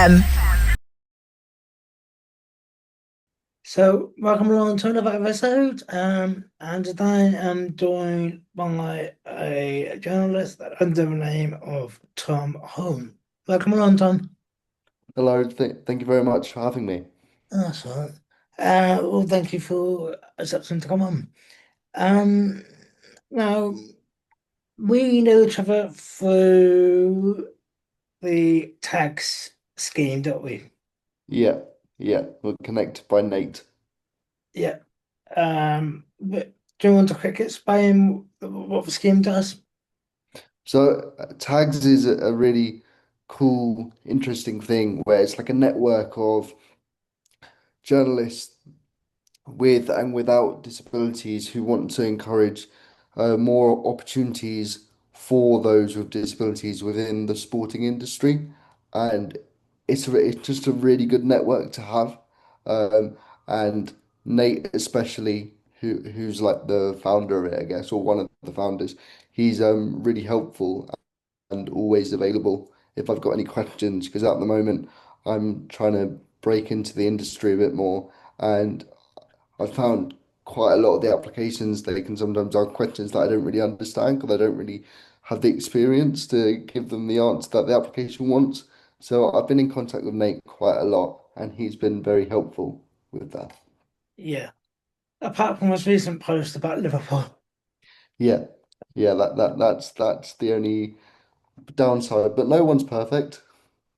FM. So, welcome along to another episode. And today I'm joined by a journalist under the name of Tom Holm. Welcome along, Tom. Hello, thank you very much for having me. That's all right. Well, thank you for accepting to come on. Um, Now we know each other through the tax scheme, don't we? Yeah, yeah, we're connected by Nate. Yeah. But do you want to quick explain what the scheme does? So tags is a really cool, interesting thing where it's like a network of journalists with and without disabilities who want to encourage more opportunities for those with disabilities within the sporting industry. And it's just a really good network to have. And Nate especially, who's like the founder of it, I guess, or one of the founders, he's really helpful and always available if I've got any questions, because at the moment I'm trying to break into the industry a bit more. And I found quite a lot of the applications they can sometimes ask questions that I don't really understand because I don't really have the experience to give them the answer that the application wants. So I've been in contact with Nate quite a lot, and he's been very helpful with that. Yeah. Apart from his recent post about Liverpool. Yeah, yeah, that's the only downside, but no one's perfect.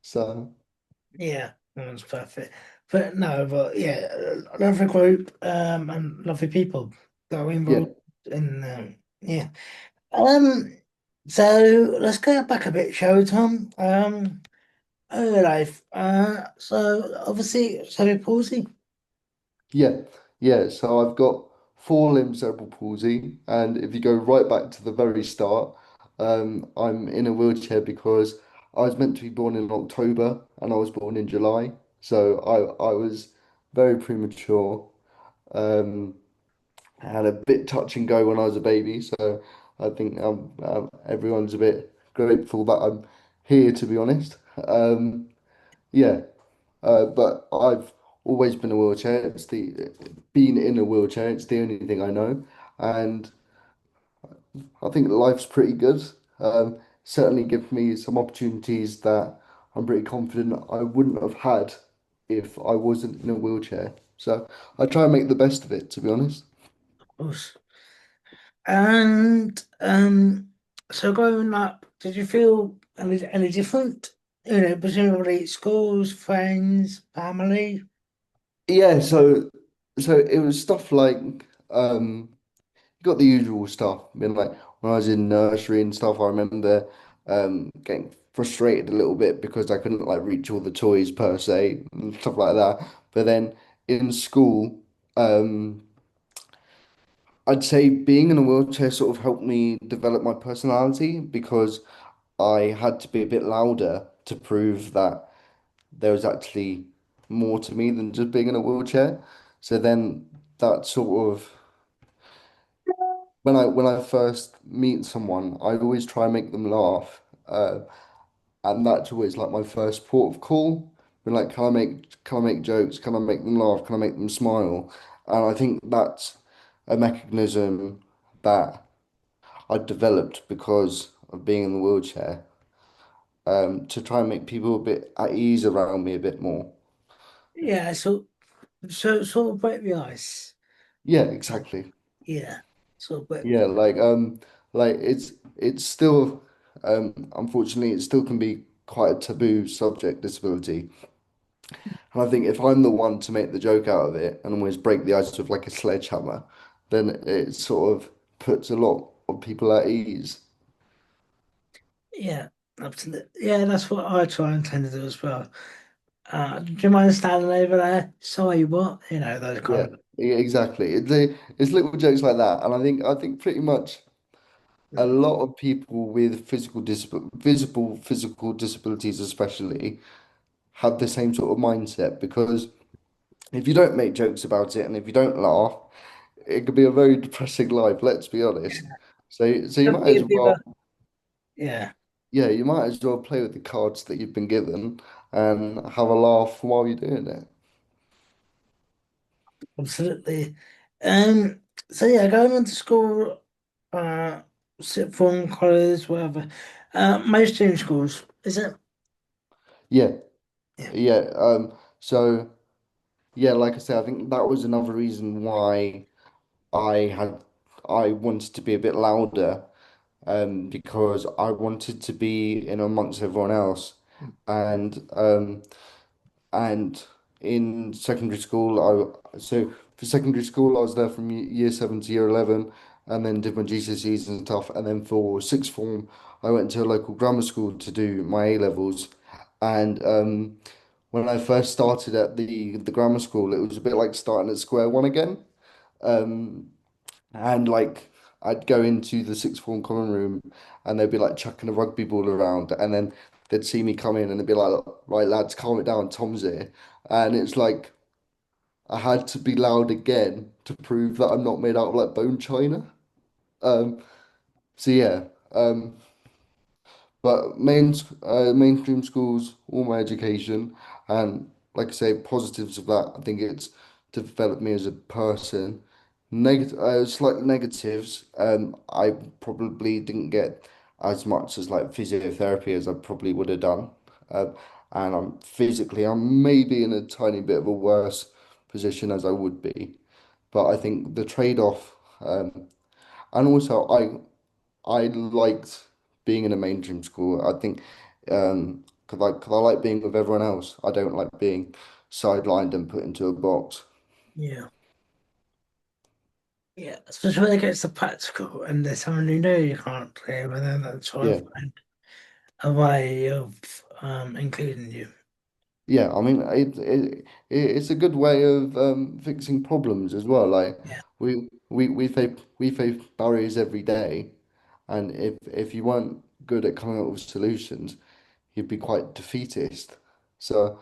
So Yeah, that one's perfect. But no, but yeah, lovely group, and lovely people that are yeah, involved in yeah. Um, so let's go back a bit, shall we, Tom? Early life. So obviously cerebral palsy. yeah, yeah. So I've got four limb cerebral palsy, and if you go right back to the very start, I'm in a wheelchair because I was meant to be born in October and I was born in July, so I was very premature. Um, I had a bit touch and go when I was a baby, so I think everyone's a bit grateful that I'm here, to be honest. Yeah. But I've always been a wheelchair. It's the Being in a wheelchair. It's the only thing I know, and I think life's pretty good. Certainly gives me some opportunities that I'm pretty confident I wouldn't have had if I wasn't in a wheelchair. So I try and make the best of it, to be honest. Of course. And so growing up, did you feel any different? You know, presumably schools, friends, family. Yeah. So it was stuff like um. got the usual stuff. I mean, like when I was in nursery and stuff, I remember getting frustrated a little bit because I couldn't like reach all the toys per se and stuff like that. But then in school, um, I'd say being in a wheelchair sort of helped me develop my personality because I had to be a bit louder to prove that there was actually more to me than just being in a wheelchair. So then that sort of when I first meet someone, I always try and make them laugh, and that's always like my first port of call. Being like, can I make jokes? Can I make them laugh? Can I make them smile? And I think that's a mechanism that I developed because of being in the wheelchair, to try and make people a bit at ease around me a bit more. Yeah, so sort of break the ice. Yeah, exactly. Yeah, sort of break. Yeah, like it's still unfortunately it still can be quite a taboo subject, disability. And I think if I'm the one to make the joke out of it and always break the ice with like a sledgehammer, then it sort of puts a lot of people at ease. Yeah, absolutely. Yeah, that's what I try and tend to do as well. Do you mind standing over there? Sorry, what? You know, those Yeah, kind of. exactly. It's little jokes like that, and I think pretty much a lot of people with visible physical disabilities especially have the same sort of mindset because if you don't make jokes about it and if you don't laugh, it could be a very depressing life, let's be honest. So you might as Definitely well, yeah. yeah, you might as well play with the cards that you've been given and have a laugh while you're doing it. Absolutely. Um, so yeah, going on to school, uh, sixth form, college, whatever. Mainstream schools, is it? Yeah, Yeah. yeah. So yeah, like I said, I think that was another reason why I had I wanted to be a bit louder, because I wanted to be in amongst everyone else, and and in secondary school, so for secondary school, I was there from year 7 to year 11, and then did my GCSEs and stuff. And then for sixth form, I went to a local grammar school to do my A levels. And when I first started at the grammar school, it was a bit like starting at square one again. Um, and like I'd go into the sixth form common room, and they'd be like chucking a rugby ball around, and then they'd see me come in, and they'd be like, "Right, lads, calm it down, Tom's here." And it's like I had to be loud again to prove that I'm not made out of like bone china. Um, so yeah, but mainstream schools, all my education, and like I say, positives of that, I think it's developed me as a person. Slight negatives, I probably didn't get as much as like physiotherapy as I probably would have done. Um, and I'm maybe in a tiny bit of a worse position as I would be. But I think the trade-off, and also I liked being in a mainstream school. I think cause I like being with everyone else. I don't like being sidelined and put into a box. Yeah. Yeah. Especially when it gets to practical and there's someone you know you can't play with, and then try to Yeah. find a way of including you. Yeah, I mean it's a good way of fixing problems as well. Like Yeah. we face barriers every day, and if you weren't good at coming up with solutions, you'd be quite defeatist. So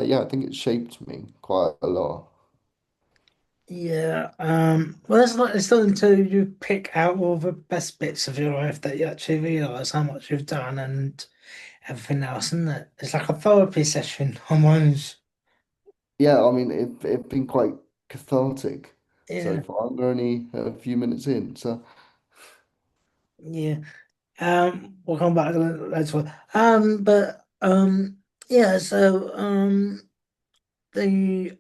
yeah, I think it shaped me quite a lot. Yeah. Well, it's not. It's not until you pick out all the best bits of your life that you actually realize how much you've done and everything else, isn't it? It's like a therapy session almost. Yeah, I mean it's been quite cathartic so Yeah. far. We're only a few minutes in, so Yeah. We'll come back to that later. But yeah. So the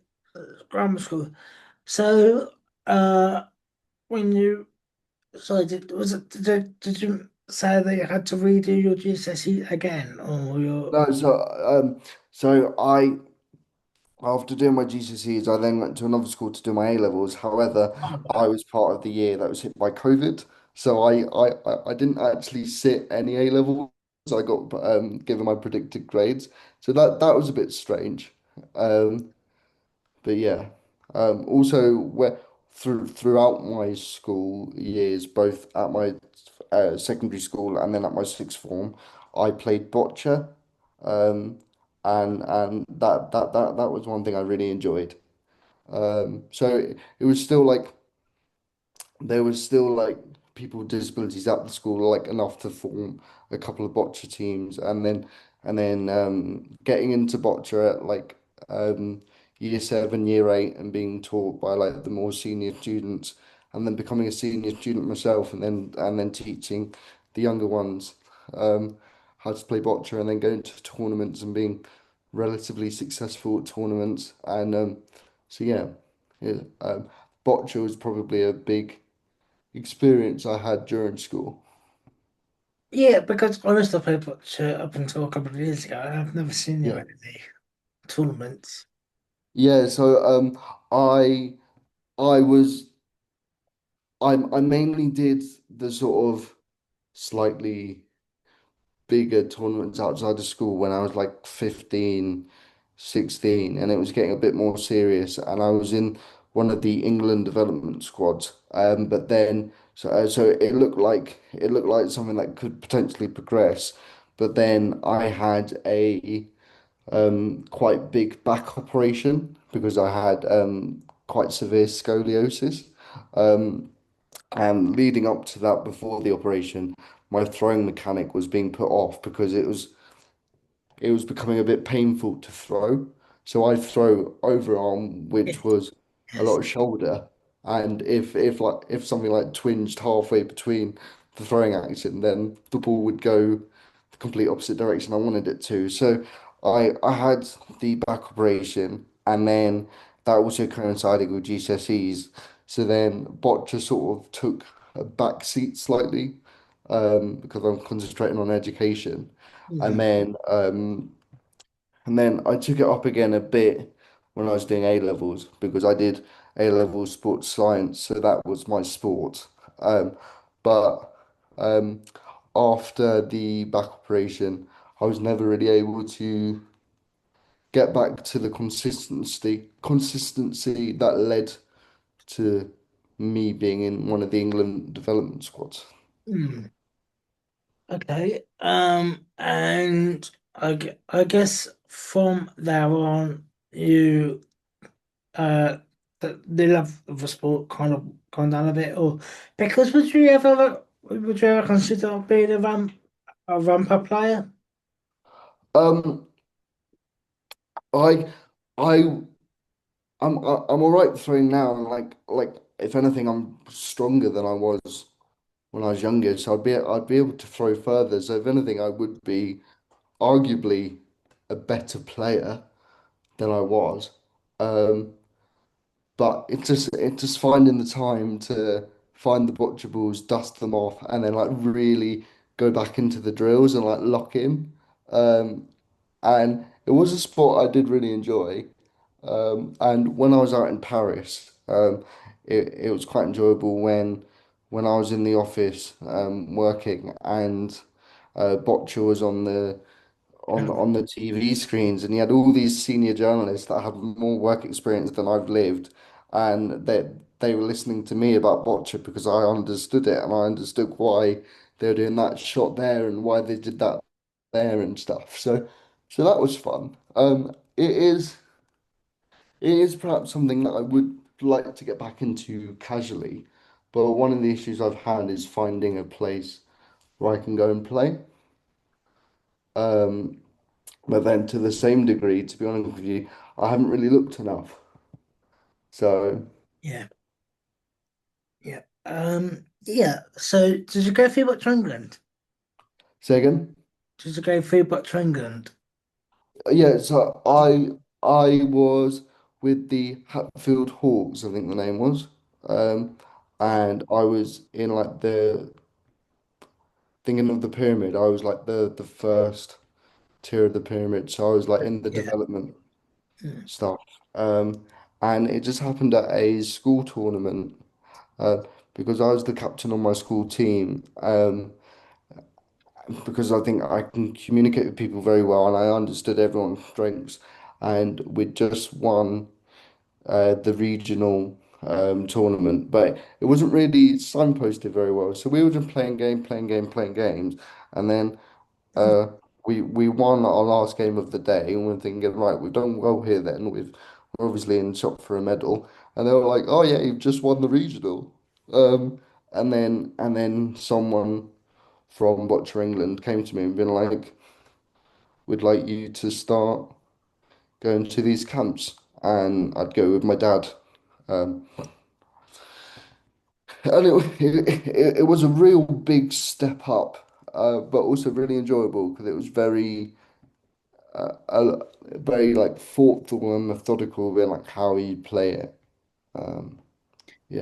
grammar school. So when you sorry, did you say that you had to redo your GCSE again, or your? no, so I after doing my GCSEs, I then went to another school to do my A levels. However, Oh, I was part of the year that was hit by COVID, so I didn't actually sit any A levels. I got given my predicted grades, so that was a bit strange. Um, But yeah, also throughout my school years, both at my secondary school and then at my sixth form, I played bocce, um, and that was one thing I really enjoyed. So it was still like there was still like people with disabilities at the school, like enough to form a couple of bocce teams, and then getting into bocce at like year 7, year 8, and being taught by like the more senior students, and then becoming a senior student myself, and then teaching the younger ones um, how to play bocce, and then going to tournaments and being relatively successful at tournaments, and so yeah, yeah. Bocce was probably a big experience I had during school. yeah, because honestly, I played bocce up until a couple of years ago. I've never seen you Yeah. at any tournaments. Yeah, so I I was I mainly did the sort of slightly bigger tournaments outside of school when I was like 15, 16, and it was getting a bit more serious, and I was in one of the England development squads. But then so it looked like something that could potentially progress. But then I had a quite big back operation because I had quite severe scoliosis. Um, and leading up to that, before the operation, my throwing mechanic was being put off because it was becoming a bit painful to throw. So I throw overarm, Yes. which was a lot Yes. of shoulder. And if something like twinged halfway between the throwing action, then the ball would go the complete opposite direction I wanted it to. So I had the back operation, and then that also coincided with GCSEs. So then boccia sort of took a back seat slightly, because I'm concentrating on education. And Mm, then I took it up again a bit when I was doing A levels because I did A level sports science, so that was my sport. But after the back operation, I was never really able to get back to the consistency that led to me being in one of the England development squads. mm. Okay. And I guess from there on, you the love of the sport kind of gone down a bit, or because would you ever consider being a ramper player? Um, I I I'm all right throwing now, and like if anything, I'm stronger than I was when I was younger. So I'd be able to throw further. So if anything, I would be arguably a better player than I was. Um, but it's just finding the time to find the bocce balls, dust them off, and then like really go back into the drills and like lock in. Um, and it was a sport I did really enjoy. And when I was out in Paris, it was quite enjoyable when I was in the office working and Boccia was on Um, on the TV screens, and he had all these senior journalists that had more work experience than I've lived, and they were listening to me about Boccia because I understood it and I understood why they were doing that shot there and why they did that there and stuff. So that was fun. It is perhaps something that I would like to get back into casually, but one of the issues I've had is finding a place where I can go and play. Um, but then to the same degree, to be honest with you, I haven't really looked enough. So, yeah, yeah. Yeah. So did you go through Butcher England? say again? Did you go through Butcher England? Yeah, so I was with the Hatfield Hawks, I think the name was. Um, and I was in like the thinking of the pyramid, I was like the first tier of the pyramid. So I was like in the Yeah. development Mm. stuff. Um, and it just happened at a school tournament, uh, because I was the captain on my school team. Because I think I can communicate with people very well and I understood everyone's strengths. And we'd just won the regional tournament, but it wasn't really signposted very well. So we were just playing games, and then uh, we won our last game of the day, and we're thinking, right, we've done well here. Then we're obviously in shop for a medal, and they were like, oh yeah, you've just won the regional. Um, and then someone from Butcher England came to me and been like, we'd like you to start going to these camps, and I'd go with my dad. Um, and it was a real big step up, but also really enjoyable because it was very like thoughtful and methodical in like how you play it. Um, yeah,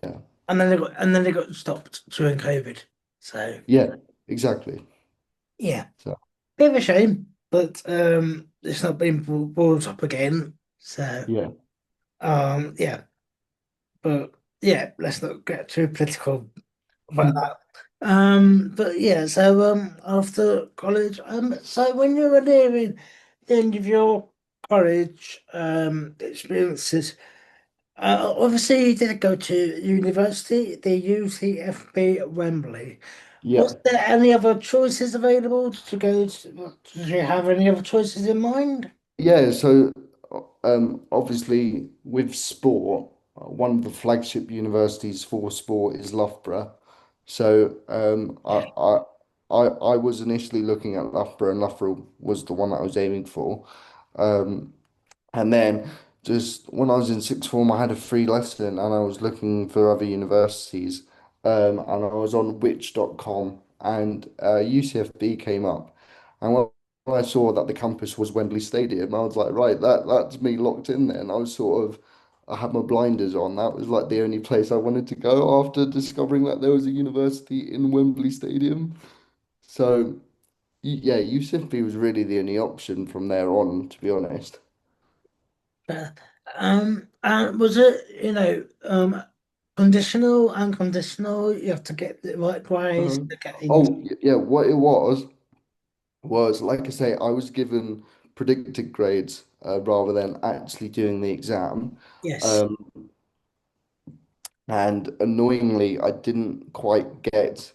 And then they got stopped during COVID. So yeah, exactly. yeah, So bit of a shame, but it's not been brought up again. So yeah, yeah, but yeah, let's not get too political about that. But yeah, so after college, so when you were nearing the end of your college experiences, obviously you did go to university, the UCFB at Wembley. yeah. Was there any other choices available? Did you have any other choices in mind? Yeah, so obviously with sport, one of the flagship universities for sport is Loughborough. So Yeah. I was initially looking at Loughborough, and Loughborough was the one that I was aiming for. Um, and then just when I was in sixth form, I had a free lesson and I was looking for other universities. And I was on which.com and UCFB came up. And when I saw that the campus was Wembley Stadium, I was like, right, that's me locked in there. And I had my blinders on. That was like the only place I wanted to go after discovering that there was a university in Wembley Stadium. So, yeah, UCFB was really the only option from there on, to be honest. Uh, and was it, conditional, unconditional? You have to get the right grades Uh-huh. to get in. Yeah, what it was like I say, I was given predicted grades rather than actually doing the exam. Yes. Um, and annoyingly, I didn't quite get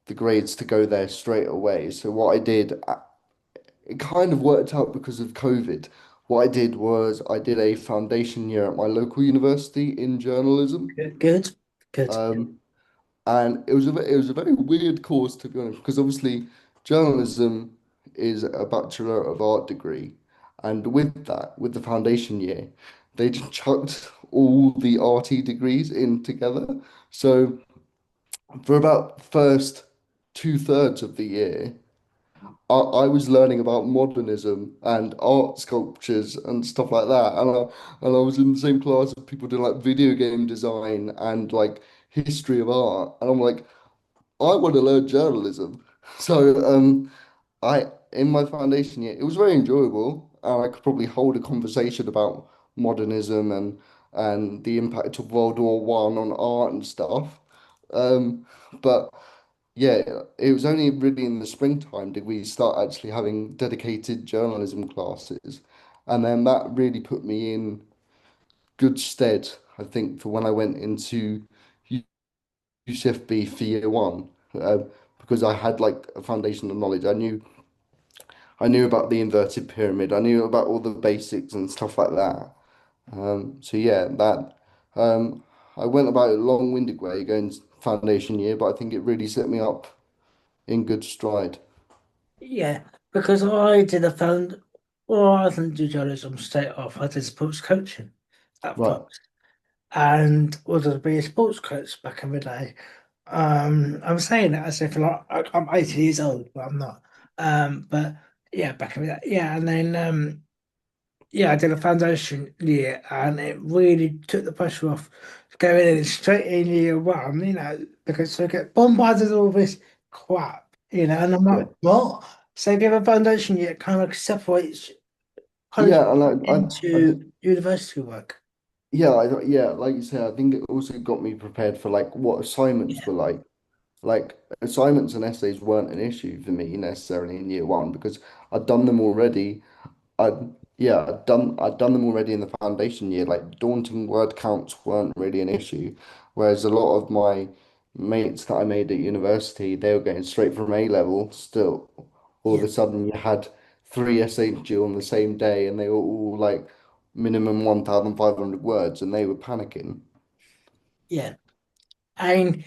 the grades to go there straight away. So what I did, it kind of worked out because of COVID. What I did was I did a foundation year at my local university in journalism. Good. Good. Good. Um, And it was a very weird course to be honest, because obviously journalism is a Bachelor of Art degree, and with that, with the foundation year, they just chucked all the arty degrees in together. So for about the first two-thirds of the year, I was learning about modernism and art sculptures and stuff like that, and I was in the same class of people doing like video game design and like history of art, and I'm like. I want to learn journalism. So I in my foundation year, it was very enjoyable, and I could probably hold a conversation about modernism and the impact of World War One on art and stuff. Um, but yeah, it was only really in the springtime did we start actually having dedicated journalism classes, and then that really put me in good stead, I think, for when I went into UCFB for year one, because I had like a foundation of knowledge. I knew about the inverted pyramid. I knew about all the basics and stuff like that. So yeah, that um, I went about it a long-winded way going foundation year, but I think it really set me up in good stride. Yeah, because I did a found, well, I didn't do journalism straight off. I did sports coaching at Right. first, and was to be a sports coach back in the day. I'm saying that as if like I'm 80 years old, but I'm not. But yeah, back in the day, yeah, and then yeah, I did a foundation year, and it really took the pressure off going in straight in year one, because I get bombarded with all this crap, and I'm Yeah. like, what? So if you have a foundation year, it kind of separates college Yeah, and I think into university work. yeah, like you said, I think it also got me prepared for like what assignments Yeah, were like. Like assignments and essays weren't an issue for me necessarily in year one because I'd done them already. I'd done them already in the foundation year. Like daunting word counts weren't really an issue. Whereas a lot of my mates that I made at university, they were getting straight from A level still. All of yeah, a sudden you had three essays due on the same day and they were all like minimum 1,500 words and they were panicking. yeah. And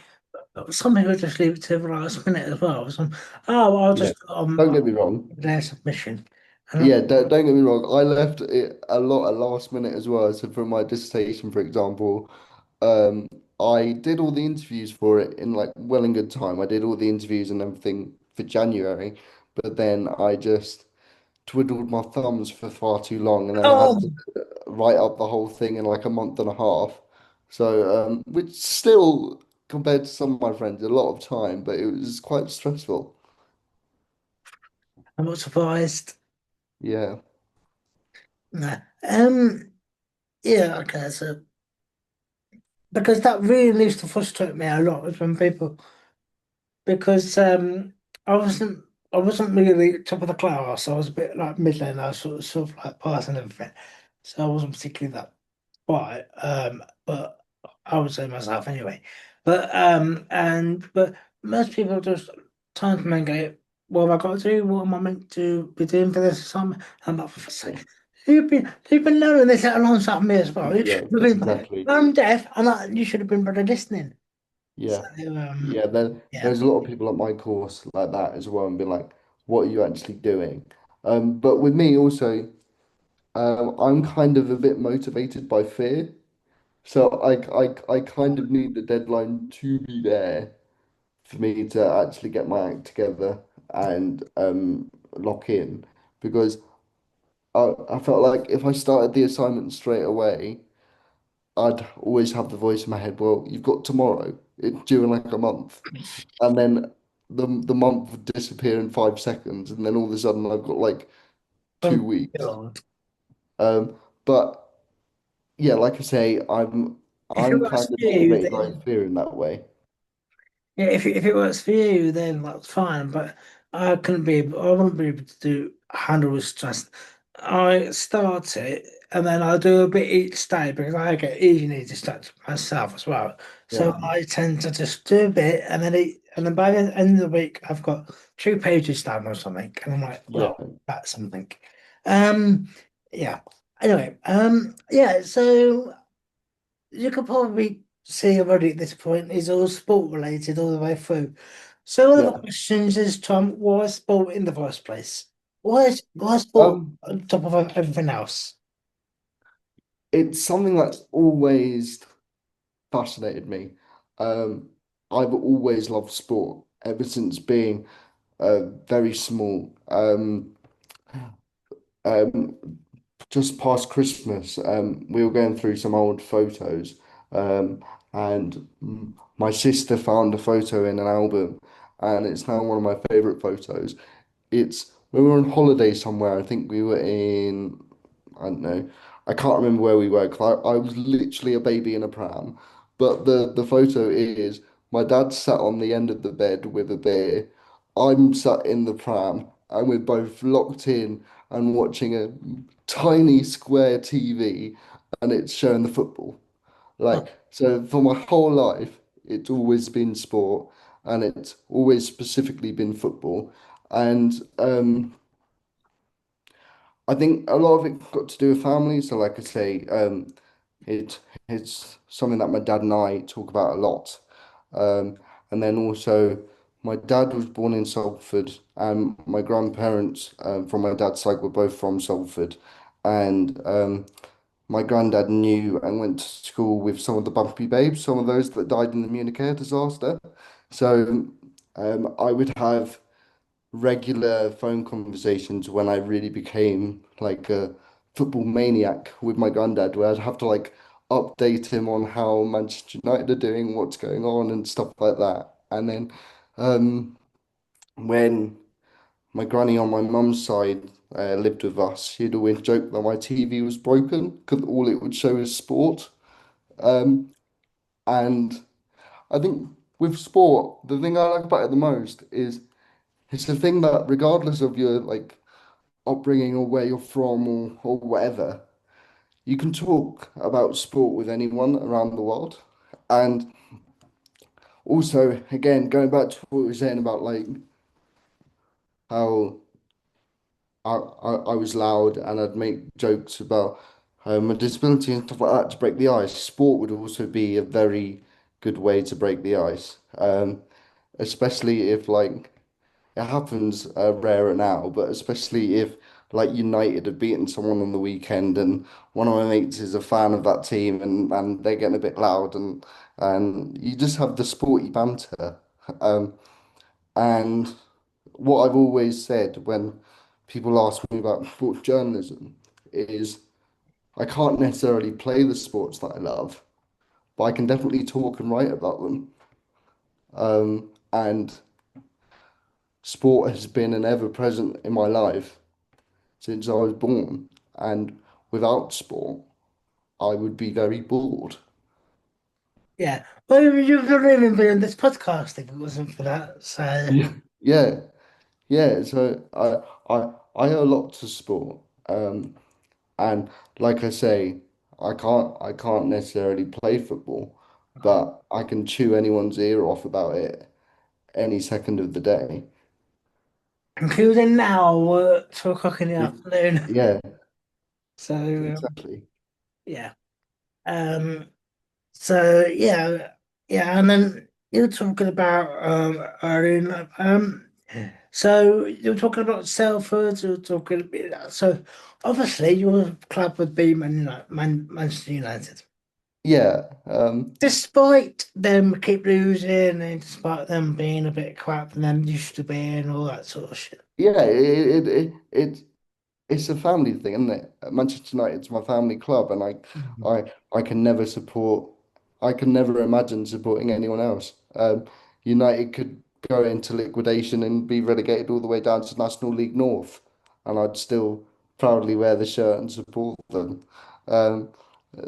some people just leave it to the last minute as well. Oh, I'll Yeah. just Don't get me wrong. their submission. And Yeah, don't get me wrong. I left it a lot at last minute as well. So for my dissertation, for example, um, I did all the interviews for it in like well and good time. I did all the interviews and everything for January, but then I just twiddled my thumbs for far too long, and then I oh, had to write up the whole thing in like a month and a half. So, which still, compared to some of my friends, a lot of time, but it was quite stressful. I'm not surprised. Yeah, No. Yeah, okay, so because that really used to frustrate me a lot is when people because I wasn't I wasn't really top of the class. I was a bit like middling. I was sort of like passing everything, so I wasn't particularly that quiet. But I would say myself anyway. But most people just turn to me and go, "What have I got to do? What am I meant to be doing for this assignment?" I'm like, "For fuck's yeah, sake, you've been learning this alongside me as well. You yeah, should have been. exactly. I'm deaf, and you should have been better listening." Yeah. So Yeah, yeah. there's a lot of people at my course like that as well and be like, what are you actually doing? But with me also, I'm kind of a bit motivated by fear. So I kind of need the deadline to be there for me to actually get my act together and lock in because I felt like if I started the assignment straight away, I'd always have the voice in my head, well, you've got tomorrow. It's due in like a month. And then the month would disappear in 5 seconds, and then all of a sudden I've got like Oh 2 weeks. God. But yeah, like I say, If it I'm kind works of for you, motivated by then fear in that way. yeah, if it works for you, then that's fine. But I wouldn't be able to handle with stress. I start it and then I do a bit each day because I get easily distracted myself as well. So Yeah, I tend to just do a bit and then by the end of the week I've got 2 pages done or something. And I'm like, yeah, well, that's something. Um yeah. Anyway, yeah, so you could probably see already at this point is all sport related all the way through. So one of the yeah. questions is, Tom, why sport in the first place? Why sport Um, on top of everything else? it's something that's always fascinated me. Um, I've always loved sport ever since being very small. Um, just past Christmas, we were going through some old photos, and my sister found a photo in an album, and it's now one of my favorite photos. It's we were on holiday somewhere. I think we were in, I don't know, I can't remember where we were 'cause I was literally a baby in a pram. But the photo is my dad sat on the end of the bed with a beer. I'm sat in the pram, and we're both locked in and watching a tiny square TV, and it's showing the football. Oh, Like, so for my whole life, it's always been sport and it's always specifically been football. And I think a lot of it got to do with family. So, like I say, it it's something that my dad and I talk about a lot. Um, and then also, my dad was born in Salford, and my grandparents from my dad's side were both from Salford. And my granddad knew and went to school with some of the Bumpy Babes, some of those that died in the Munich air disaster. So I would have regular phone conversations when I really became like a football maniac with my granddad, where I'd have to like update him on how Manchester United are doing, what's going on, and stuff like that. And then um, when my granny on my mum's side lived with us, she'd always joke that my TV was broken because all it would show is sport. Um, and I think with sport, the thing I like about it the most is it's the thing that regardless of your like upbringing or where you're from or whatever, you can talk about sport with anyone around the world. And also, again, going back to what we were saying about like how I was loud and I'd make jokes about my disability and stuff like that to break the ice. Sport would also be a very good way to break the ice, especially if like it happens rarer now, but especially if like United have beaten someone on the weekend and one of my mates is a fan of that team and they're getting a bit loud and you just have the sporty banter. Um, and what I've always said when people ask me about sports journalism is I can't necessarily play the sports that I love, but I can definitely talk and write about them. And sport has been an ever present in my life since I was born. And without sport, I would be very bored. yeah. Well, you've not even been on this podcast if it wasn't for that. So Yeah. Yeah, yeah. So I owe a lot to sport. And like I say, I can't necessarily play football, but I can chew anyone's ear off about it any second of the day. including now at 2 o'clock in the Yeah, afternoon. yeah, So exactly. yeah. Um so yeah, yeah, and then you're talking about early in life. So you're talking about Salford. You're talking so obviously your club would be Manchester United. Yeah, Despite them keep losing and despite them being a bit crap than them used to be and all that sort of shit. yeah, it's a family thing, isn't it? Manchester United's my family club, and Mhm. I can never support, I can never imagine supporting anyone else. United could go into liquidation and be relegated all the way down to National League North, and I'd still proudly wear the shirt and support them. Um,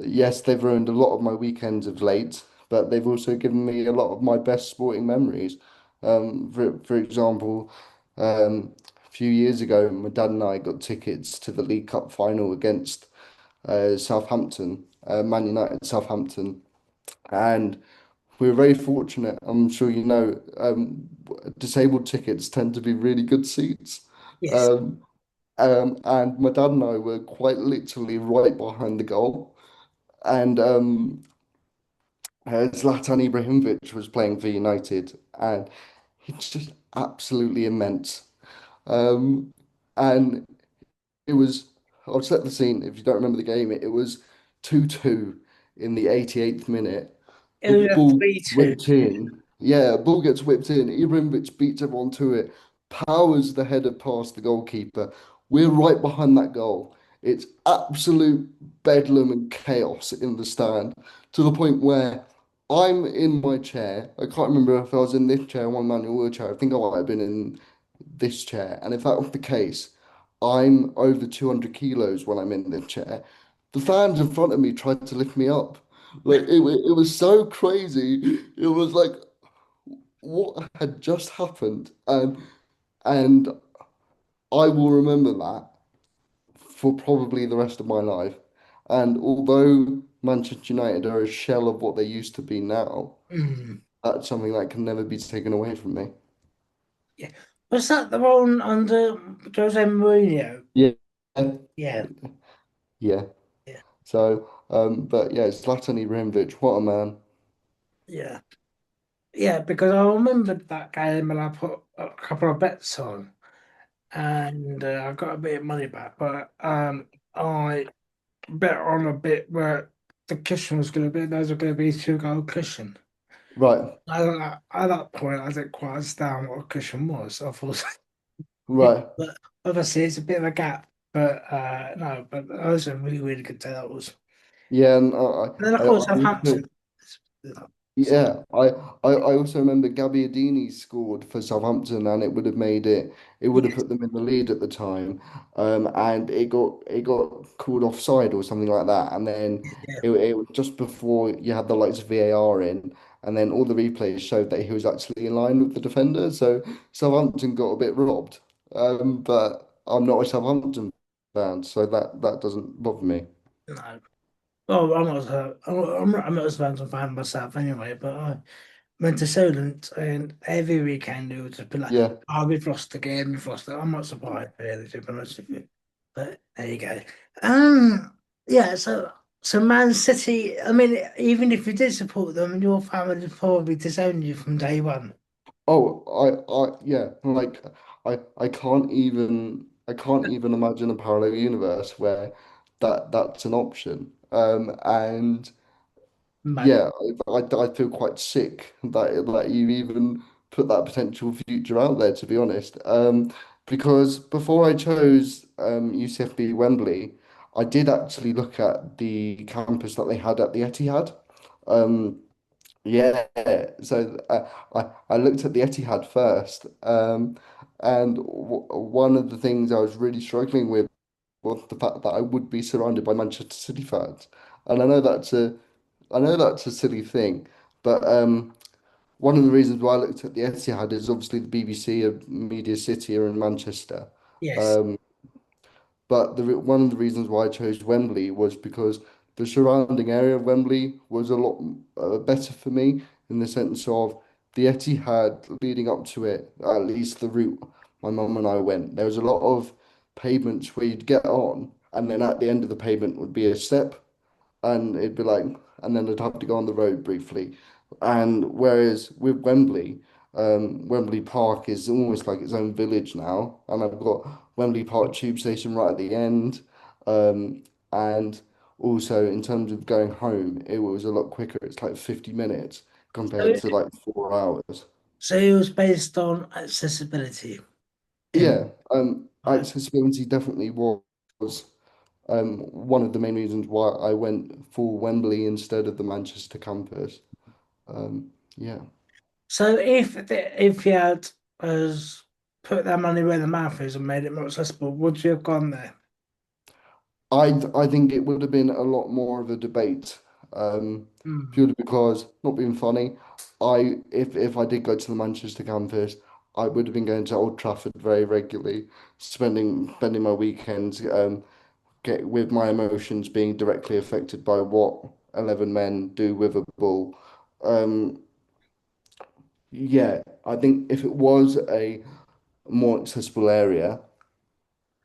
yes, they've ruined a lot of my weekends of late, but they've also given me a lot of my best sporting memories. For example, a few years ago, my dad and I got tickets to the League Cup final against Southampton, Man United Southampton, and we were very fortunate. I'm sure you know, disabled tickets tend to be really good seats. Yes. Um, and my dad and I were quite literally right behind the goal. And Zlatan Ibrahimovic was playing for United, and he's just absolutely immense. Um, and it was, I'll set the scene if you don't remember the game. It was 2-2 in the 88th minute. It The was a ball 3-2. whipped in. Yeah, ball gets whipped in. Ibrahimovic beats everyone to it, powers the header past the goalkeeper. We're right behind that goal. It's absolute bedlam and chaos in the stand to the point where I'm in my chair. I can't remember if I was in this chair or one manual wheelchair. I think I might have been in this chair. And if that was the case, I'm over 200 kilos when I'm in the chair. The fans in front of me tried to lift me up. Like it was so crazy. It was like what had just happened, and I will remember that for probably the rest of my life. And although Manchester United are a shell of what they used to be now, Mm. that's something that can never be taken away from me. Yeah. Was that the one under Jose Mourinho? Yeah, Yeah. yeah. Yeah. So, but yeah, Zlatan Ibrahimovic, what a man. Yeah. Yeah, because I remembered that game and I put a couple of bets on and I got a bit of money back, but I bet on a bit where the cushion was going to be, those were going to be two-goal cushion. Right, At that point, I didn't quite understand what a cushion was. I thought, right. but obviously it's a bit of a gap, but no, but that was a really, really good day. That was. Yeah, and And then of I course also, Southampton. yeah, I also remember Gabbiadini scored for Southampton, and it would have made it. It would have Yes, put them in the lead at the time, and it got called offside or something like that, and then yeah, it was just before you had the likes of VAR in, and then all the replays showed that he was actually in line with the defender, so Southampton got a bit robbed. But I'm not a Southampton fan, so that doesn't bother me. no. Well, I'm not a Southampton fan myself anyway, but I went to Solent and every weekend it would just be like, Yeah. oh, we've lost the game, we've lost it. I'm not surprised, really, to be honest with you. But there you go. Um, yeah, so Man City, I mean, even if you did support them, your family would probably disown you from day one. Oh, yeah, like I can't even imagine a parallel universe where that's an option. And Mad. yeah, I feel quite sick that you even put that potential future out there, to be honest. Because before I chose UCFB Wembley, I did actually look at the campus that they had at the Etihad. Um, yeah, so I looked at the Etihad first, and w one of the things I was really struggling with was the fact that I would be surrounded by Manchester City fans, and I know that's a silly thing, but one of the reasons why I looked at the Etihad is obviously the BBC of Media City are in Manchester. Yes, Um, but one of the reasons why I chose Wembley was because the surrounding area of Wembley was a lot better for me in the sense of the Etihad leading up to it, at least the route my mum and I went. There was a lot of pavements where you'd get on, and then at the end of the pavement would be a step, and it'd be like, and then I'd have to go on the road briefly. And whereas with Wembley, Wembley Park is almost like its own village now, and I've got Wembley Park tube station right at the end. Um, and also in terms of going home, it was a lot quicker. It's like 50 minutes compared So, to like 4 hours. so it was based on accessibility in Yeah, right. accessibility definitely was one of the main reasons why I went for Wembley instead of the Manchester campus. Yeah. So if you had as put that money where the mouth is and made it more accessible, would you have gone there? I think it would have been a lot more of a debate, Hmm. purely because, not being funny, if I did go to the Manchester campus, I would have been going to Old Trafford very regularly, spending my weekends, get with my emotions being directly affected by what 11 men do with a ball. Um, yeah, I think if it was a more accessible area,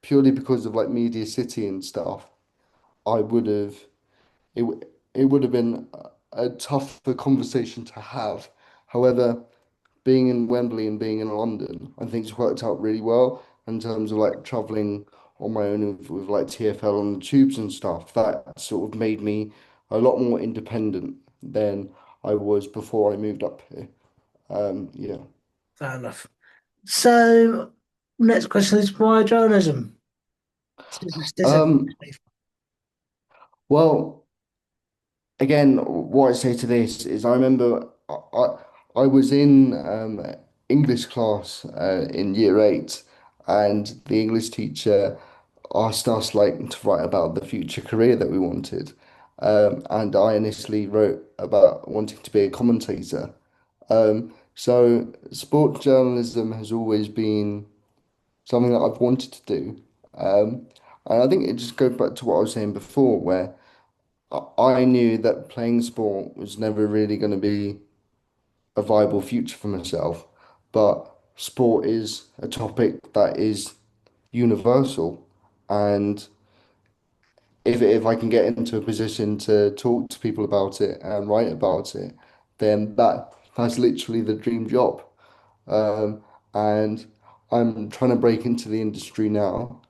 purely because of like Media City and stuff, I would have. It would have been a tougher conversation to have. However, being in Wembley and being in London, I think it's worked out really well in terms of like traveling on my own with like TFL on the tubes and stuff. That sort of made me a lot more independent than I was before I moved up here. Yeah. Fair enough. So next question is why journalism? This is Um, well, again, what I say to this is I remember I was in English class in year 8, and the English teacher asked us like to write about the future career that we wanted. And I initially wrote about wanting to be a commentator. So sport journalism has always been something that I've wanted to do. Um, and I think it just goes back to what I was saying before, where I knew that playing sport was never really going to be a viable future for myself, but sport is a topic that is universal. And if I can get into a position to talk to people about it and write about it, then that's literally the dream job. Um, and I'm trying to break into the industry now.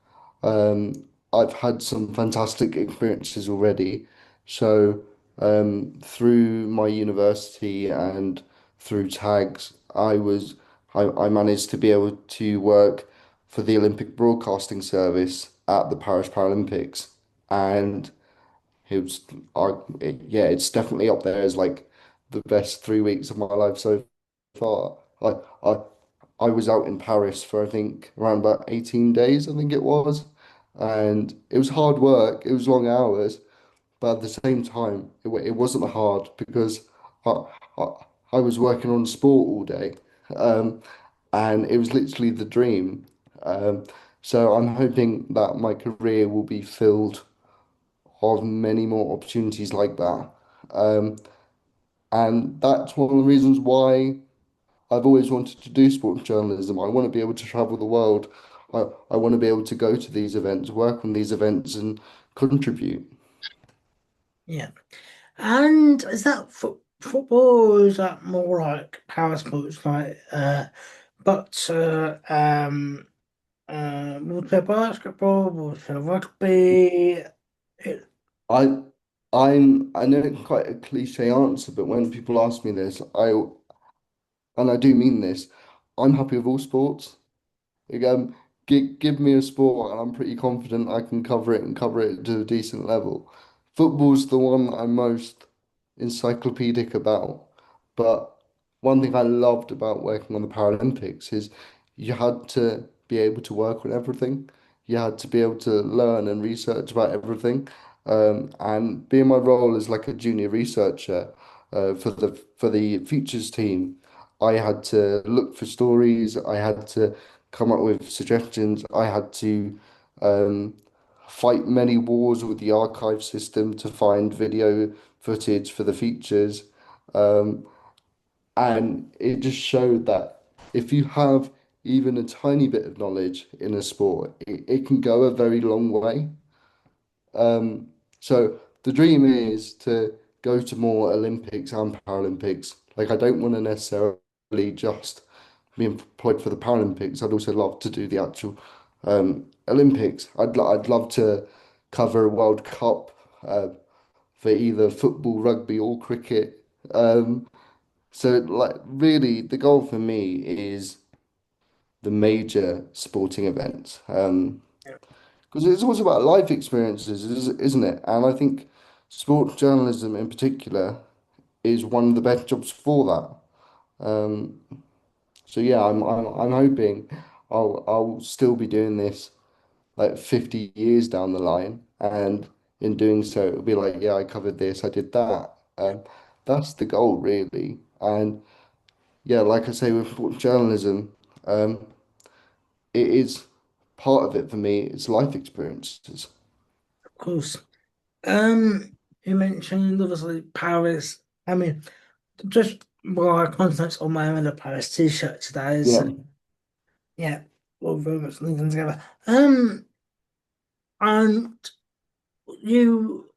Um, I've had some fantastic experiences already. So, through my university and through tags, I managed to be able to work for the Olympic Broadcasting Service at the Paris Paralympics, and it was, yeah, it's definitely up there as like the best 3 weeks of my life so far. I I was out in Paris for I think around about 18 days, I think it was. And it was hard work, it was long hours, but at the same time, it wasn't hard because I, I, I was working on sport all day. Um, and it was literally the dream. Um, so I'm hoping that my career will be filled of many more opportunities like that. Um, and that's one of the reasons why I've always wanted to do sports journalism. I want to be able to travel the world. I want to be able to go to these events, work on these events, and contribute. yeah. And is that football or is that more like power sports like we'll play basketball, we'll play rugby. It, I I know it's quite a cliche answer, but when people ask me this, and I do mean this, I'm happy with all sports. Again, give me a sport and I'm pretty confident I can cover it and cover it to a decent level. Football's the one I'm most encyclopedic about. But one thing I loved about working on the Paralympics is you had to be able to work on everything. You had to be able to learn and research about everything. And being my role as like a junior researcher for the futures team, I had to look for stories. I had to come up with suggestions. I had to um, fight many wars with the archive system to find video footage for the features. Um, and it just showed that if you have even a tiny bit of knowledge in a sport, it can go a very long way. So the dream is to go to more Olympics and Paralympics. Like I don't want to necessarily just be employed for the Paralympics. I'd also love to do the actual Olympics. I'd love to cover a World Cup for either football, rugby, or cricket. So like really, the goal for me is the major sporting events. Because it's also about life experiences, isn't it? And I think sports journalism in particular is one of the best jobs for that. So yeah, I'm hoping I'll still be doing this like 50 years down the line, and in doing so, it'll be like, yeah, I covered this, I did that. That's the goal, really. And yeah, like I say, with sports journalism, it is part of it for me. It's life experiences. Of course. You mentioned obviously Paris. I mean, just well, our contacts on my own Paris t-shirt today. So Yeah. yeah, we're very much linking together. And you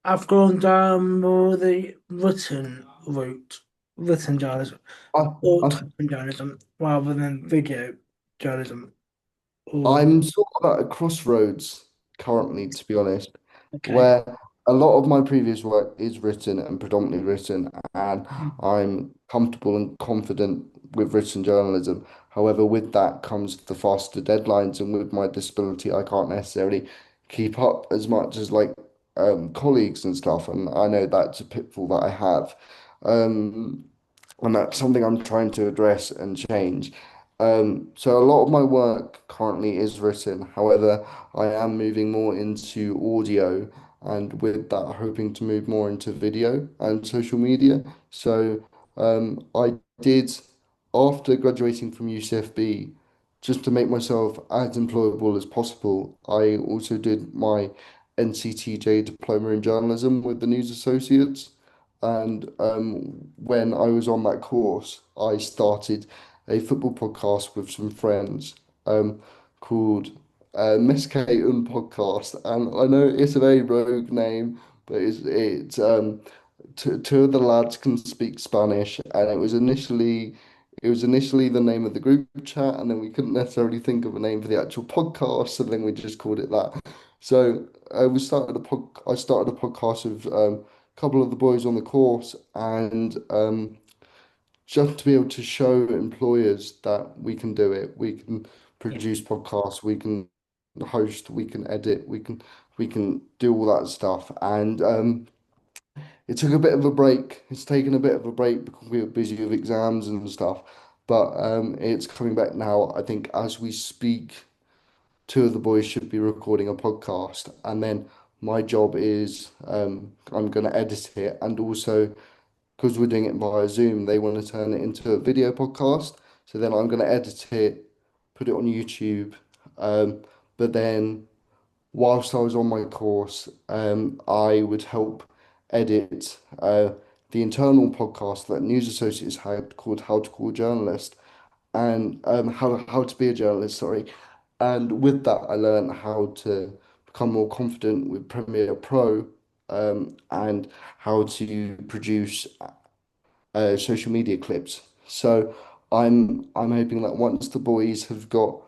have gone down more the written route, written journalism, I, or I typing journalism rather than video journalism. Or I'm sort of at a crossroads currently, to be honest, okay, where a lot of my previous work is written and predominantly written, and I'm comfortable and confident with written journalism. However, with that comes the faster deadlines, and with my disability, I can't necessarily keep up as much as like colleagues and stuff, and I know that's a pitfall that I have. Um, and that's something I'm trying to address and change. So a lot of my work currently is written. However, I am moving more into audio, and with that, hoping to move more into video and social media. So I did, after graduating from UCFB, just to make myself as employable as possible, I also did my NCTJ diploma in journalism with the News Associates. And when I was on that course, I started a football podcast with some friends called Mesquite Podcast. And I know it's a very rogue name, but it's two of the lads can speak Spanish, and it was initially the name of the group chat, and then we couldn't necessarily think of a name for the actual podcast, so then we just called it that. So I started a podcast with a couple of the boys on the course, and just to be able to show employers that we can do it, we can yeah, produce podcasts, we can host, we can edit, we can do all that stuff, and it took a bit of a break. It's taken a bit of a break because we were busy with exams and stuff. But it's coming back now. I think as we speak, two of the boys should be recording a podcast. And then my job is I'm going to edit it. And also, because we're doing it via Zoom, they want to turn it into a video podcast. So then I'm going to edit it, put it on YouTube. Um, but then whilst I was on my course, I would help edit the internal podcast that News Associates had called How to Call a Journalist and how to be a journalist, sorry. And with that, I learned how to become more confident with Premiere Pro and how to produce social media clips. So I'm hoping that once the boys have got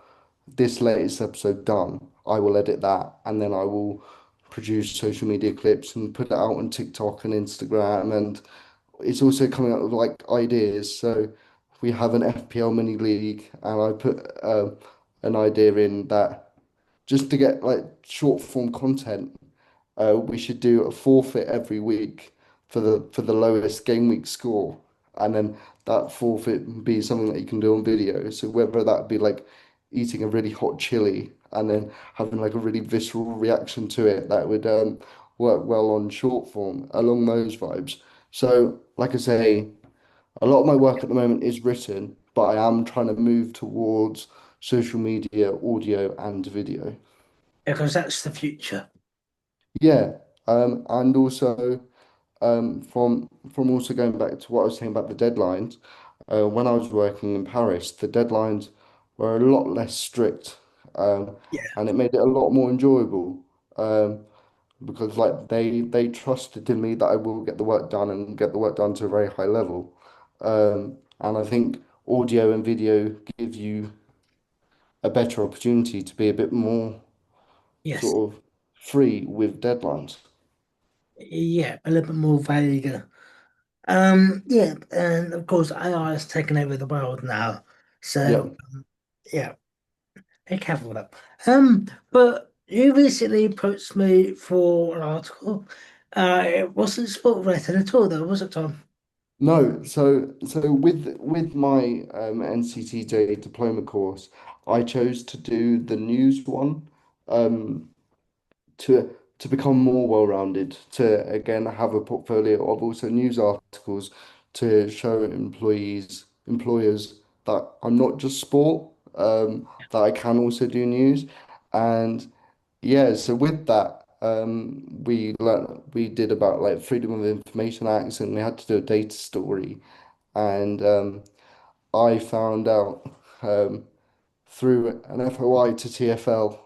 this latest episode done, I will edit that and then I will produce social media clips and put it out on TikTok and Instagram. And it's also coming up with like ideas. So we have an FPL mini league, and I put an idea in that just to get like short form content we should do a forfeit every week for the lowest game week score, and then that forfeit be something that you can do on video. So whether that be like eating a really hot chili and then having like a really visceral reaction to it, that would work well on short form along those vibes. So, like I say, a lot of my work at the moment is written, but I am trying to move towards social media, audio, and video. because that's the future. Yeah, and also. From also going back to what I was saying about the deadlines, when I was working in Paris, the deadlines were a lot less strict, Yeah, and it made it a lot more enjoyable. Because like they trusted in me that I will get the work done and get the work done to a very high level. And I think audio and video give you a better opportunity to be a bit more Yes. sort of free with deadlines. Yeah, a little bit more vague. Yeah, and of course AI has taken over the world now. Yeah. So yeah, be careful with that. But you recently approached me for an article. It wasn't sport related at all, though, was it, Tom? No, so with my NCTJ diploma course, I chose to do the news one um, to become more well-rounded, to again have a portfolio of also news articles to show employers that I'm not just sport, that I can also do news, and yeah, so with that, we did about like Freedom of Information Acts, and we had to do a data story, and I found out um, through an FOI to TFL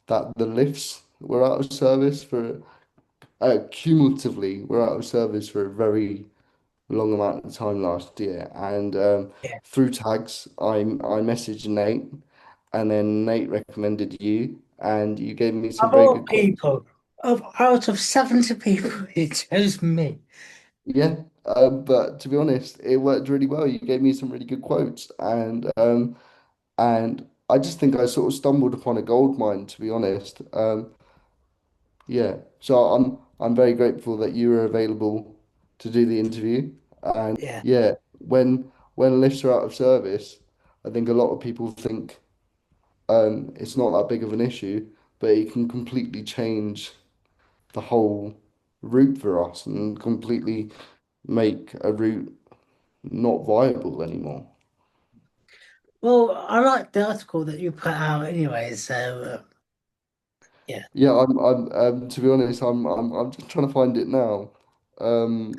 that the lifts were out of service for cumulatively were out of service for a very long amount of time last year, and Yeah. through tags, I messaged Nate, and then Nate recommended you, and you gave me some Of very all good quotes. people, of out of 70 people, it chose me. Yeah, but to be honest, it worked really well. You gave me some really good quotes, and I just think I sort of stumbled upon a gold mine, to be honest. Yeah, so I'm very grateful that you were available to do the interview. And Yeah. yeah, when lifts are out of service, I think a lot of people think it's not that big of an issue, but it can completely change the whole route for us and completely make a route not viable anymore. Well, I like the article that you put out anyway, so yeah. Yeah, to be honest, I'm just trying to find it now. Um,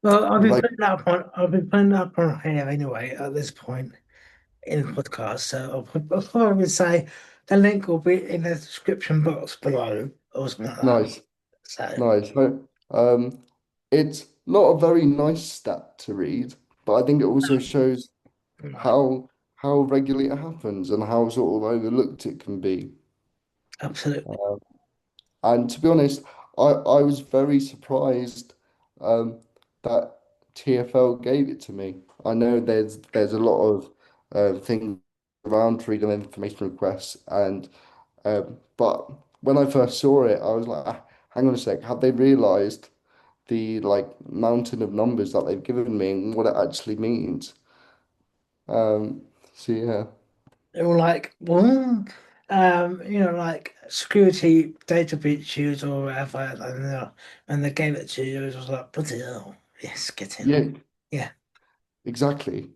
Well, like I'll be putting that up on here anyway at this point in the podcast. So I'll probably say the link will be in the description box below or something like that. nice. So Nice. So, it's not a very nice stat to read, but I think it also shows no, how regularly it happens and how sort of overlooked it can be. absolutely. And to be honest, I was very surprised um, that TFL gave it to me. I know there's a lot of things around freedom of information requests, and but when I first saw it, I was like, "Ah, hang on a sec, have they realised the like mountain of numbers that they've given me and what it actually means?" So yeah, They were like, well, like security data breaches or whatever, and they gave it to you, it was like, bloody hell, yes, get in. yeah, Yeah. exactly.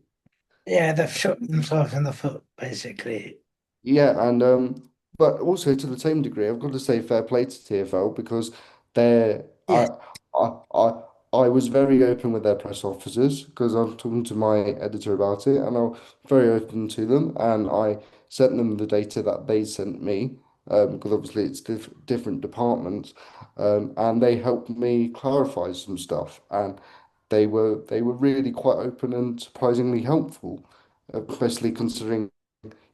Yeah, they've shot themselves in the foot, basically. Yeah, and but also to the same degree, I've got to say fair play to TFL because they're Yes. I I I was very open with their press officers because I'm talking to my editor about it, and I'm very open to them, and I sent them the data that they sent me because obviously it's different departments, and they helped me clarify some stuff, and they were really quite open and surprisingly helpful, especially considering.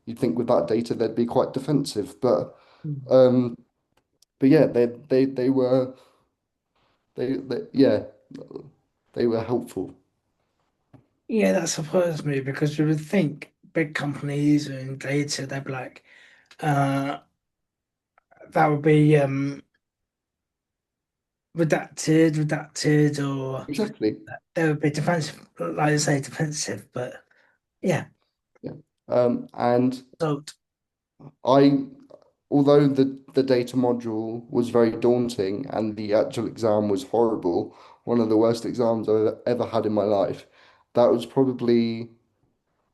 You'd think with that data they'd be quite defensive, um, but yeah, they yeah they were helpful. Yeah, that surprised me because you would think big companies and data, they'd be like, uh, that would be redacted, or Exactly. they would be defensive, like you say, defensive. But yeah, Yeah. And so I, although the data module was very daunting and the actual exam was horrible, one of the worst exams I've ever had in my life, that was probably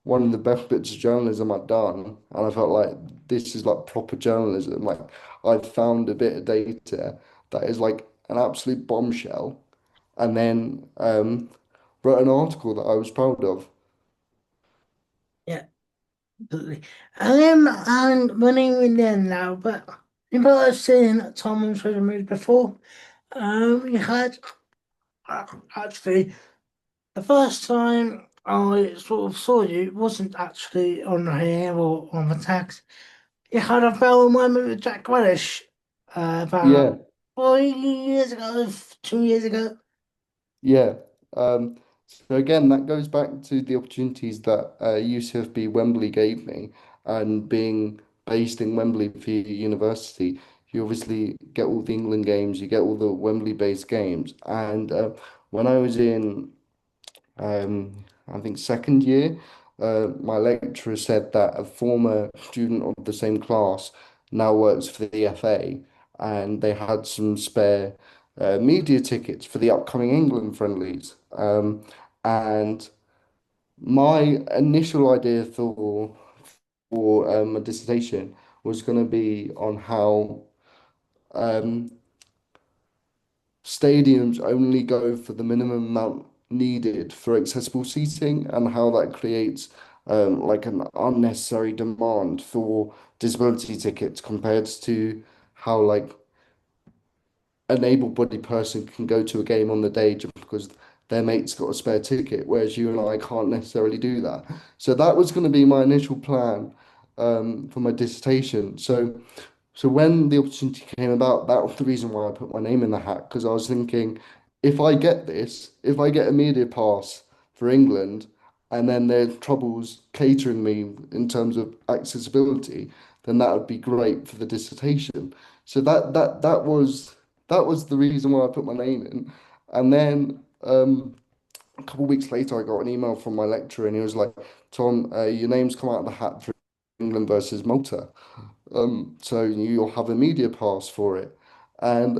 one of the best bits of journalism I've done, and I felt like this is like proper journalism. Like I've found a bit of data that is like an absolute bombshell, and then wrote an article that I was proud of. yeah, absolutely. And running in there now, but you know, I've seen Tom and Twitter movies before. You had actually. The first time I sort of saw you wasn't actually on here or on the tags. You had a film moment with Jack Grealish about Yeah, 4 years ago, 2 years ago. yeah. Um, so again, that goes back to the opportunities that UCFB Wembley gave me, and being based in Wembley for your university, you obviously get all the England games, you get all the Wembley-based games, and when I was in I think second year, my lecturer said that a former student of the same class now works for the FA, and they had some spare media tickets for the upcoming England friendlies. And my initial idea for a dissertation was going to be on how um, stadiums only go for the minimum amount needed for accessible seating, and how that creates like an unnecessary demand for disability tickets compared to how like an able-bodied person can go to a game on the day just because their mate's got a spare ticket, whereas you and I can't necessarily do that. So that was going to be my initial plan for my dissertation. So when the opportunity came about, that was the reason why I put my name in the hat, because I was thinking, if I get this, if I get a media pass for England, and then there's troubles catering me in terms of accessibility, then that would be great for the dissertation. So that was the reason why I put my name in. And then a couple of weeks later, I got an email from my lecturer, and he was like, "Tom, your name's come out of the hat for England versus Malta." So you'll have a media pass for it. And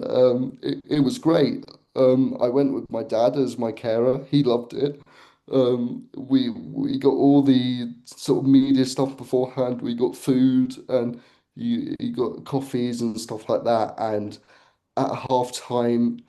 it was great. I went with my dad as my carer. He loved it. We got all the sort of media stuff beforehand. We got food, and you got coffees and stuff like that. And at half time,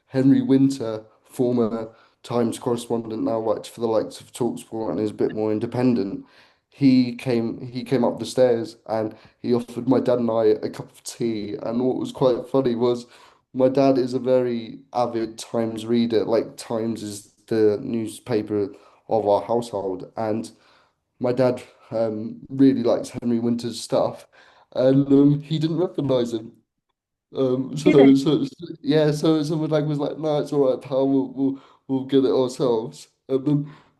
Henry Winter, former Times correspondent, now writes for the likes of Talksport and is a bit more independent. He came up the stairs, and he offered my dad and I a cup of tea. And what was quite funny was my dad is a very avid Times reader. Like, Times is the newspaper of our household, and my dad really likes Henry Winter's stuff, and he didn't recognise him. Yeah. Yeah, so my dad was like, "No, it's all right, pal. We'll get it ourselves." And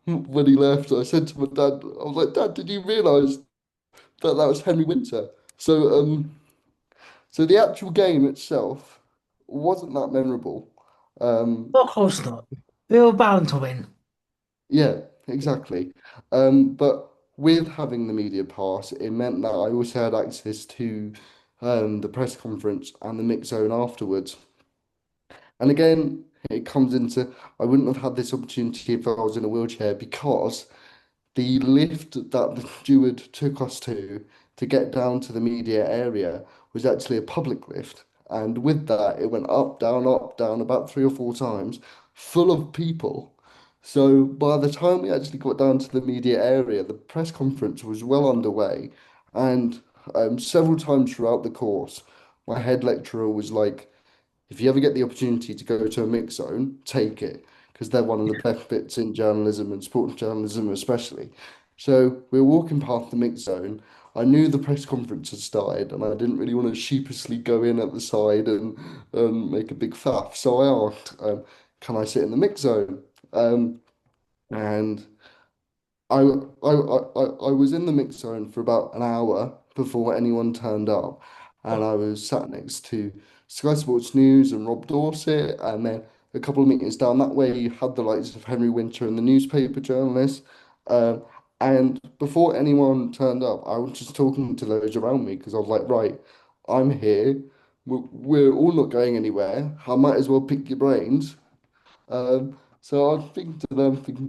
then when he left, I said to my dad, "I was like, Dad, did you realise that was Henry Winter?" So the actual game itself wasn't that memorable. Um, Of course not. We were bound to win. yeah, exactly. But with having the media pass, it meant that I also had access to the press conference and the mix zone afterwards. And again, it comes into I wouldn't have had this opportunity if I was in a wheelchair, because the lift that the steward took us to get down to the media area was actually a public lift. And with that, it went up, down about 3 or 4 times, full of people. So by the time we actually got down to the media area, the press conference was well underway. And several times throughout the course, my head lecturer was like, if you ever get the opportunity to go to a mix zone, take it, because they're one of the best bits in journalism and sports journalism especially. So we were walking past the mix zone. I knew the press conference had started, and I didn't really want to sheepishly go in at the side and make a big faff. So I asked, "Can I sit in the mix zone?" And I was in the mix zone for about an hour before anyone turned up, and I was sat next to Sky Sports News and Rob Dorset, and then a couple of meetings down that way you had the likes of Henry Winter and the newspaper journalists. Um, and before anyone turned up, I was just talking to those around me, because I was like, right, I'm here. We're all not going anywhere. I might as well pick your brains. So I was thinking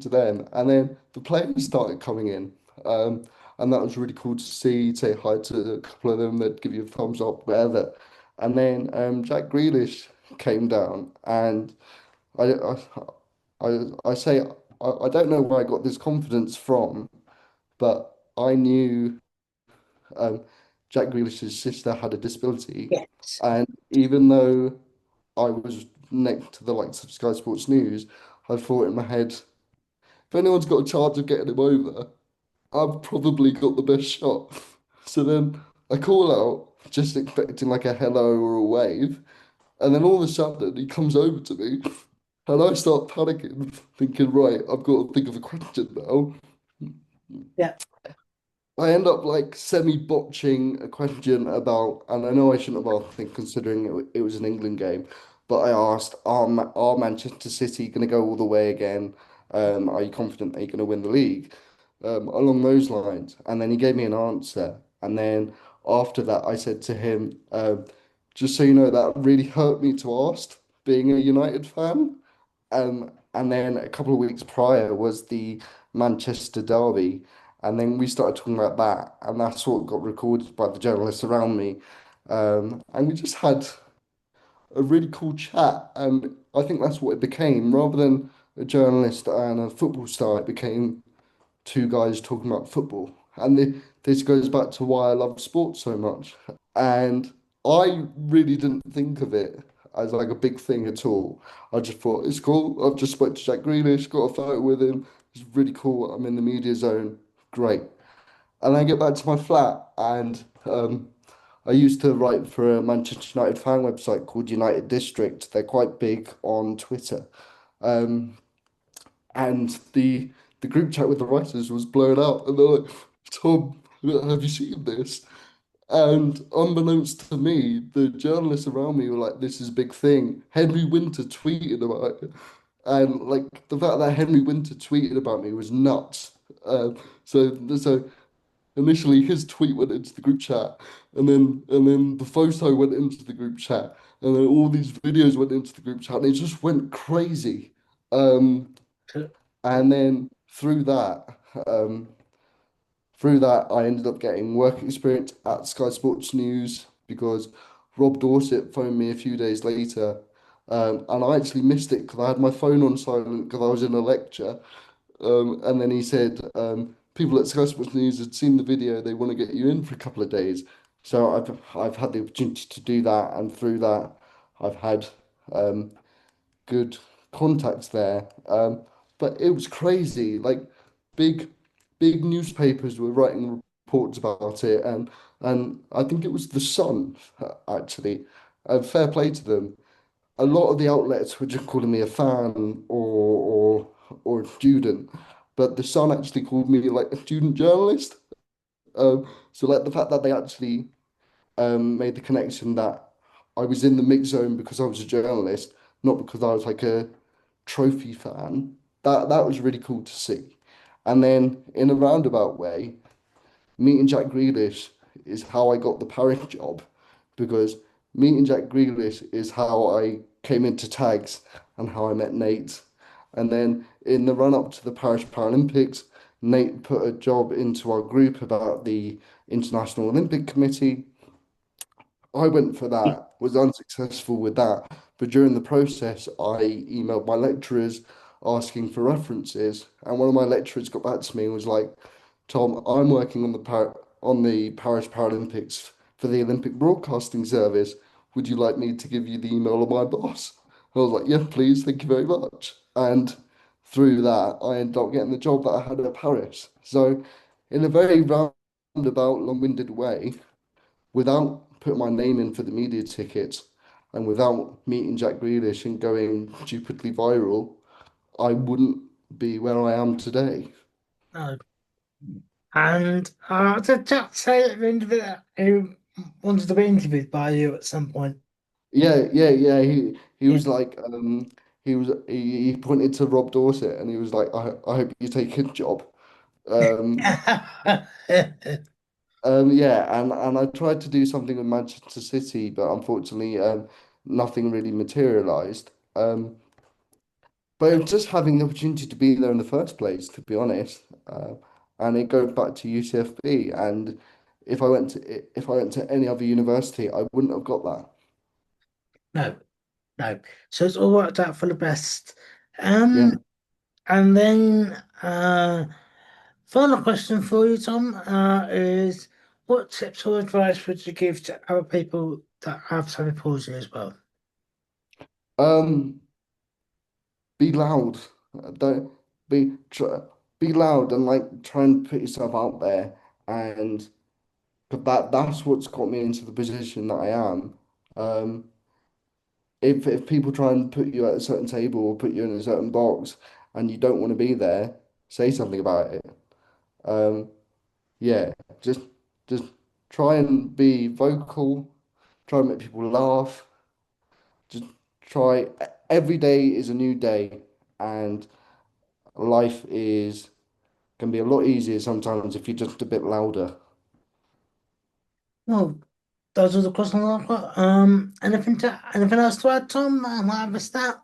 to them, and then the players started coming in. And that was really cool to see. Say hi to a couple of them, they'd give you a thumbs up, whatever. And then Jack Grealish came down, and I, I, I say, I don't know where I got this confidence from, but I knew um, Jack Grealish's sister had a disability, Yes. and even though I was next to the likes of Sky Sports News, I thought in my head, if anyone's got a chance of getting him over, I've probably got the best shot. So then I call out, just expecting like a hello or a wave, and then all of a sudden he comes over to me, and I start panicking, thinking, right, I've got to think of a question now. Yeah, I end up like semi-botching a question about, and I know I shouldn't have asked, considering it was an England game, but I asked, are Manchester City going to go all the way again? Are you confident they're going to win the league? Along those lines. And then he gave me an answer. And then after that, I said to him, just so you know, that really hurt me to ask, being a United fan. And then a couple of weeks prior was the Manchester derby. And then we started talking about that, and that's what got recorded by the journalists around me. And we just had a really cool chat, and I think that's what it became. Rather than a journalist and a football star, it became two guys talking about football. And this goes back to why I love sports so much. And I really didn't think of it as like a big thing at all. I just thought it's cool. I've just spoke to Jack Grealish, got a photo with him. It's really cool. I'm in the media zone. Great. And I get back to my flat, and I used to write for a Manchester United fan website called United District. They're quite big on Twitter. Um, and the group chat with the writers was blown up, and they're like, Tom, have you seen this? And unbeknownst to me, the journalists around me were like, this is a big thing. Henry Winter tweeted about it. And like the fact that Henry Winter tweeted about me was nuts. So initially his tweet went into the group chat, and then the photo went into the group chat, and then all these videos went into the group chat, and it just went crazy. Um, to- and then um, through that, I ended up getting work experience at Sky Sports News because Rob Dorset phoned me a few days later, and I actually missed it because I had my phone on silent because I was in a lecture. And then he said, people at Sky Sports News had seen the video, they want to get you in for a couple of days. So I've had the opportunity to do that, and through that, I've had um, good contacts there. But it was crazy. Like big, big newspapers were writing reports about it, and I think it was the Sun actually. Fair play to them. A lot of the outlets were just calling me a fan or a student, but the Sun actually called me like a student journalist. So like the fact that they actually made the connection that I was in the mix zone because I was a journalist, not because I was like a trophy fan. That was really cool to see. And then in a roundabout way, meeting Jack Grealish is how I got the Paris job, because meeting Jack Grealish is how I came into tags and how I met Nate. And then in the run up to the Paris Paralympics, Nate put a job into our group about the International Olympic Committee. I went for that, was unsuccessful with that. But during the process, I emailed my lecturers asking for references. And one of my lecturers got back to me and was like, Tom, I'm working on the Paris Paralympics for the Olympic Broadcasting Service. Would you like me to give you the email of my boss? I was like, yeah, please, thank you very much. And through that, I ended up getting the job that I had at Paris. So, in a very roundabout, long-winded way, without putting my name in for the media tickets and without meeting Jack Grealish and going stupidly viral, I wouldn't be where I am today. no. And did Jack say at the end of it he wanted to be interviewed by you at some point? Yeah. He Yeah. was like, he pointed to Rob Dorset and he was like, I hope you take his job. Um, yeah, and I tried to do something with Manchester City, but unfortunately, nothing really materialized. But it was just having the opportunity to be there in the first place, to be honest. And it goes back to UCFB. And if I went to any other university, I wouldn't have got that. No, no. So it's all worked out for the best. Yeah. Um, and then final question for you, Tom, is what tips or advice would you give to other people that have cerebral palsy as well? Um, be loud. Don't. be loud and like try and put yourself out there. And 'cause that's what's got me into the position that I am. Um, if people try and put you at a certain table or put you in a certain box and you don't want to be there, say something about it. Um, yeah, just just try and be vocal, try and make people laugh. Just try. Every day is a new day, and life is can be a lot easier sometimes if you're just a bit louder. Well, those are the questions I've got. Anything else to add, Tom? I might have missed that.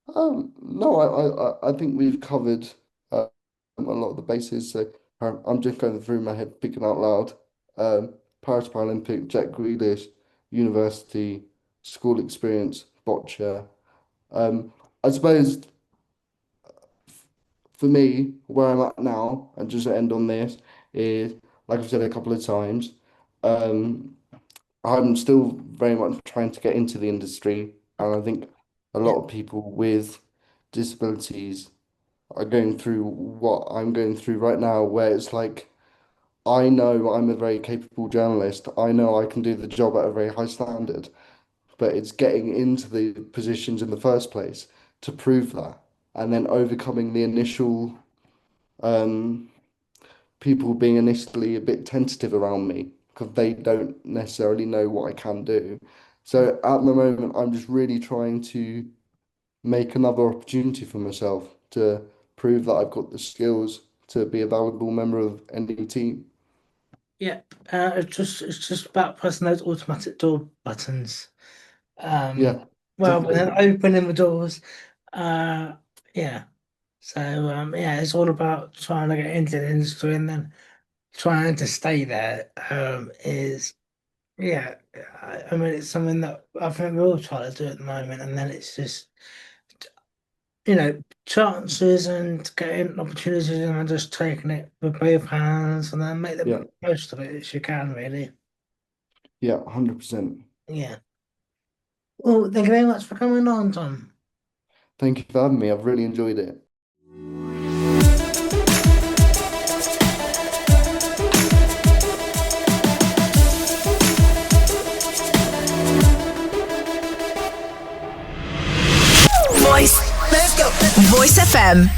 No, I think we've covered a lot of the bases. So I'm just going through my head, thinking out loud. Paris Paralympic, Jack Grealish, university, school experience, boccia. Um, I suppose for me, where I'm at now, and just to end on this, is like I've said a couple of times, um, I'm still very much trying to get into the industry, and I think a Yeah, lot of people with disabilities are going through what I'm going through right now, where it's like, I know I'm a very capable journalist. I know I can do the job at a very high standard, but it's getting into the positions in the first place to prove that, and then overcoming the initial um, people being initially a bit tentative around me because they don't necessarily know what I can do. So at the moment, I'm just really trying to make another opportunity for myself to prove that I've got the skills to be a valuable member of any team. yeah. It's just about pressing those automatic door buttons. Um, Yeah, well, and exactly. then opening the doors. Uh, yeah. So yeah, it's all about trying to get into the industry and then trying to stay there. Is Yeah. I mean, it's something that I think we're all trying to do at the moment, and then it's just chances and getting opportunities and just taking it with both hands and then make Yeah, the most of it as you can, really. yeah, 100%. Yeah. Well, thank you very much for coming on, Tom. Thank you for having me. I've really enjoyed it. Voice. Let's go. Voice FM.